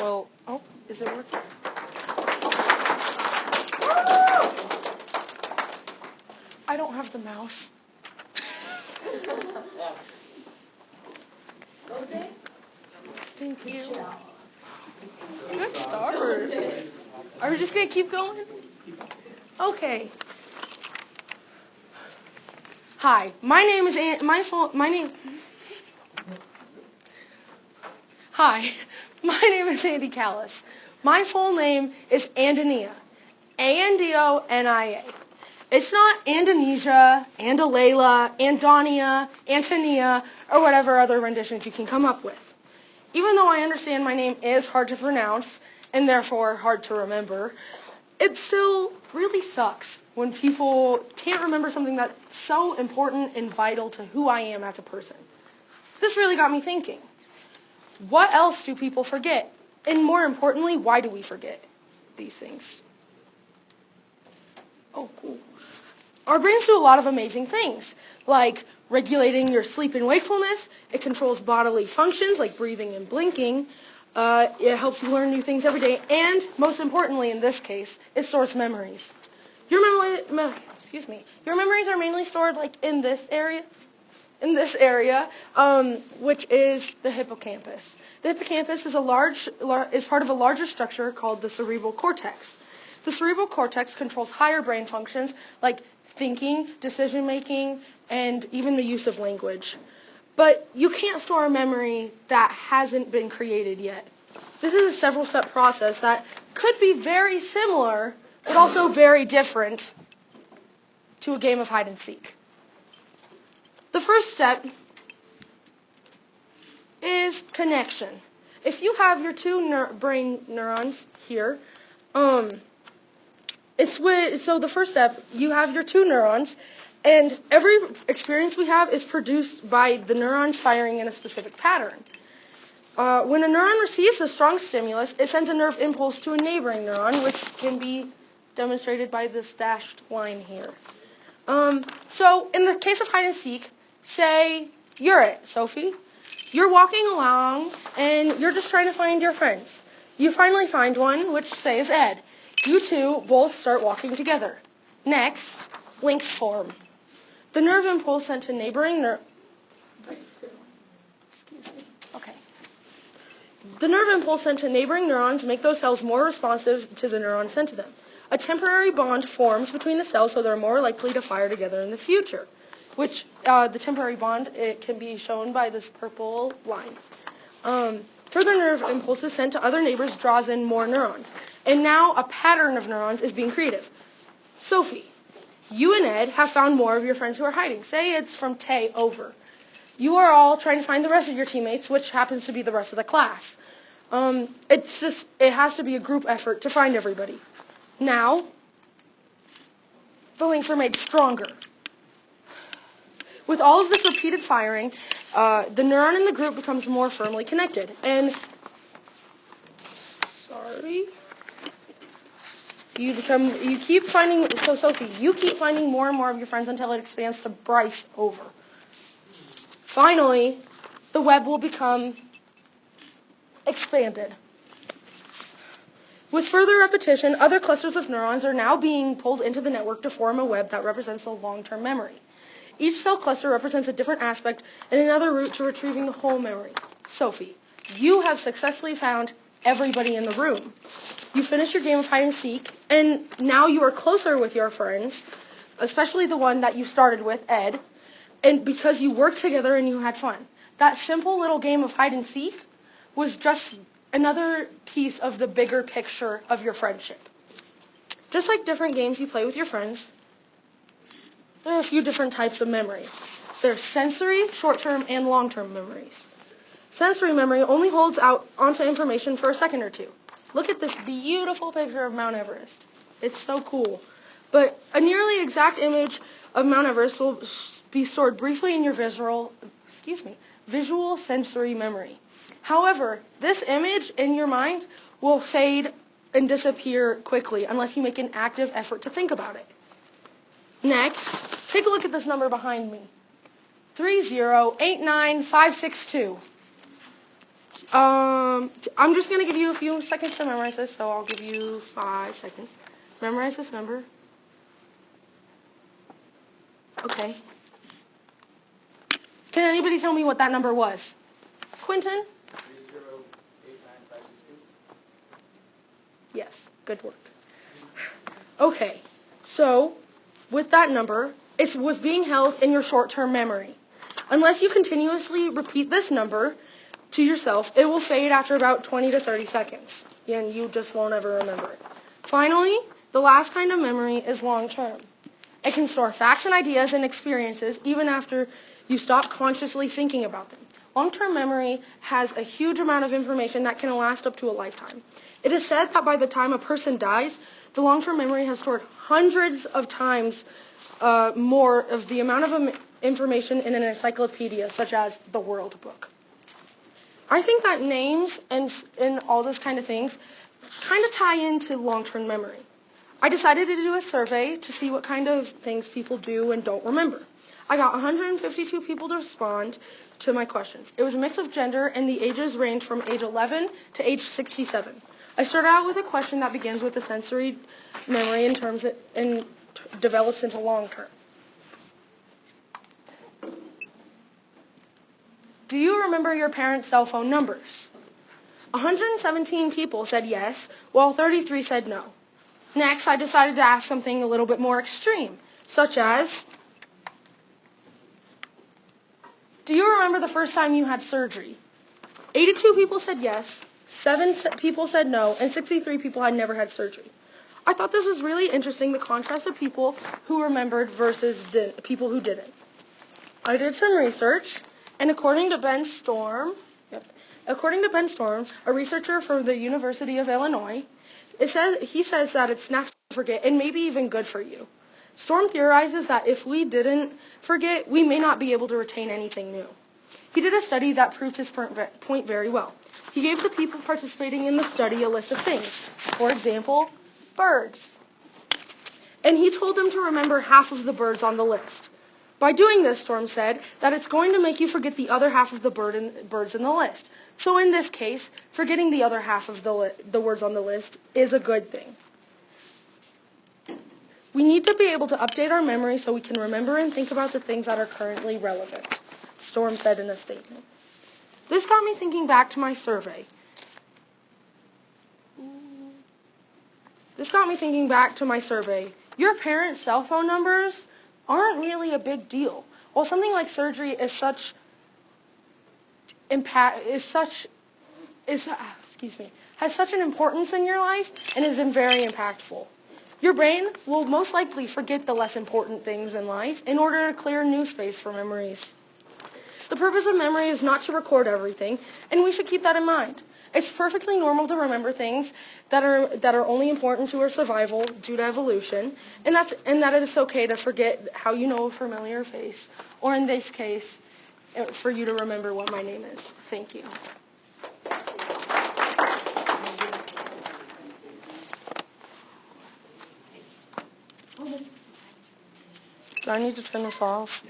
Well, oh, is it working? I don't have the mouse. Thank you. Good start. Are we just going to keep going? Okay. Hi, my name is Andy Callis. My full name is Andonia. Andonia. It's not Andonesia, Andalela, Andonia, Antonia, or whatever other renditions you can come up with. Even though I understand my name is hard to pronounce and therefore hard to remember, it still really sucks when people can't remember something that's so important and vital to who I am as a person. This really got me thinking. What else do people forget? And more importantly, why do we forget these things? Oh, cool. Our brains do a lot of amazing things, like regulating your sleep and wakefulness. It controls bodily functions like breathing and blinking. It helps you learn new things every day. And most importantly, in this case, it stores memories. Your memories are mainly stored like in this area, which is the hippocampus. The hippocampus is part of a larger structure called the cerebral cortex. The cerebral cortex controls higher brain functions like thinking, decision-making, and even the use of language. But you can't store a memory that hasn't been created yet. This is a several-step process that could be very similar, but also very different to a game of hide-and-seek. The first step is connection. If you have your two brain neurons here, so the first step, you have your two neurons, and every experience we have is produced by the neurons firing in a specific pattern. When a neuron receives a strong stimulus, it sends a nerve impulse to a neighboring neuron, which can be demonstrated by this dashed line here. So in the case of hide and seek, say you're it, Sophie. You're walking along, and you're just trying to find your friends. You finally find one, which says Ed. You two both start walking together. Next, links form. The nerve impulse sent to neighboring The nerve impulse sent to neighboring neurons make those cells more responsive to the neurons sent to them. A temporary bond forms between the cells so they're more likely to fire together in the future, which the temporary bond, it can be shown by this purple line. Further nerve impulses sent to other neighbors draws in more neurons. And now a pattern of neurons is being created. Sophie, you and Ed have found more of your friends who are hiding. Say it's from Tay over. You are all trying to find the rest of your teammates, which happens to be the rest of the class. It has to be a group effort to find everybody. Now, the links are made stronger. With all of this repeated firing, the neuron in the group becomes more firmly connected. And Sophie, you keep finding more and more of your friends until it expands to Bryce over. Finally, the web will become expanded. With further repetition, other clusters of neurons are now being pulled into the network to form a web that represents the long-term memory. Each cell cluster represents a different aspect and another route to retrieving the whole memory. Sophie, you have successfully found everybody in the room. You finished your game of hide and seek, and now you are closer with your friends, especially the one that you started with, Ed, and because you worked together and you had fun. That simple little game of hide and seek was just another piece of the bigger picture of your friendship. Just like different games you play with your friends, there are a few different types of memories. There's sensory, short-term, and long-term memories. Sensory memory only holds out onto information for a second or two. Look at this beautiful picture of Mount Everest. It's so cool. But a nearly exact image of Mount Everest will be stored briefly in your visual sensory memory. However, this image in your mind will fade and disappear quickly unless you make an active effort to think about it. Next, take a look at this number behind me. 3089562. I'm just going to give you a few seconds to memorize this, so I'll give you 5 seconds. Memorize this number. Okay. Can anybody tell me what that number was? Quentin? 3089562. Yes, good work. Okay, so with that number, it was being held in your short-term memory. Unless you continuously repeat this number to yourself, it will fade after about 20 to 30 seconds, and you just won't ever remember it. Finally, the last kind of memory is long-term. It can store facts and ideas and experiences even after you stop consciously thinking about them. Long-term memory has a huge amount of information that can last up to a lifetime. It is said that by the time a person dies, the long-term memory has stored hundreds of times more of the amount of information in an encyclopedia, such as the World Book. I think that names and all those kind of things kind of tie into long-term memory. I decided to do a survey to see what kind of things people do and don't remember. I got 152 people to respond to my questions. It was a mix of gender, and the ages ranged from age 11 to age 67. I started out with a question that begins with the sensory memory and develops into long-term. Do you remember your parents' cell phone numbers? 117 people said yes, while 33 said no. Next, I decided to ask something a little bit more extreme, such as, do you remember the first time you had surgery? 82 people said yes, 7 people said no, and 63 people had never had surgery. I thought this was really interesting, the contrast of people who remembered versus people who didn't. I did some research, and according to Ben Storm, a researcher from the University of Illinois, he says that it's natural to forget and maybe even good for you. Storm theorizes that if we didn't forget, we may not be able to retain anything new. He did a study that proved his point very well. He gave the people participating in the study a list of things. For example, birds. And he told them to remember half of the birds on the list. By doing this, Storm said, that it's going to make you forget the other half of the birds in the list. So in this case, forgetting the other half of the words on the list is a good thing. We need to be able to update our memory so we can remember and think about the things that are currently relevant, Storm said in a statement. This got me thinking back to my survey. Your parents' cell phone numbers aren't really a big deal. While something like surgery has such an importance in your life and is very impactful. Your brain will most likely forget the less important things in life in order to clear new space for memories. The purpose of memory is not to record everything, and we should keep that in mind. It's perfectly normal to remember things that are only important to our survival due to evolution, and that it is okay to forget how you know a familiar face, or in this case, for you to remember what my name is. Thank you. Do I need to turn this off?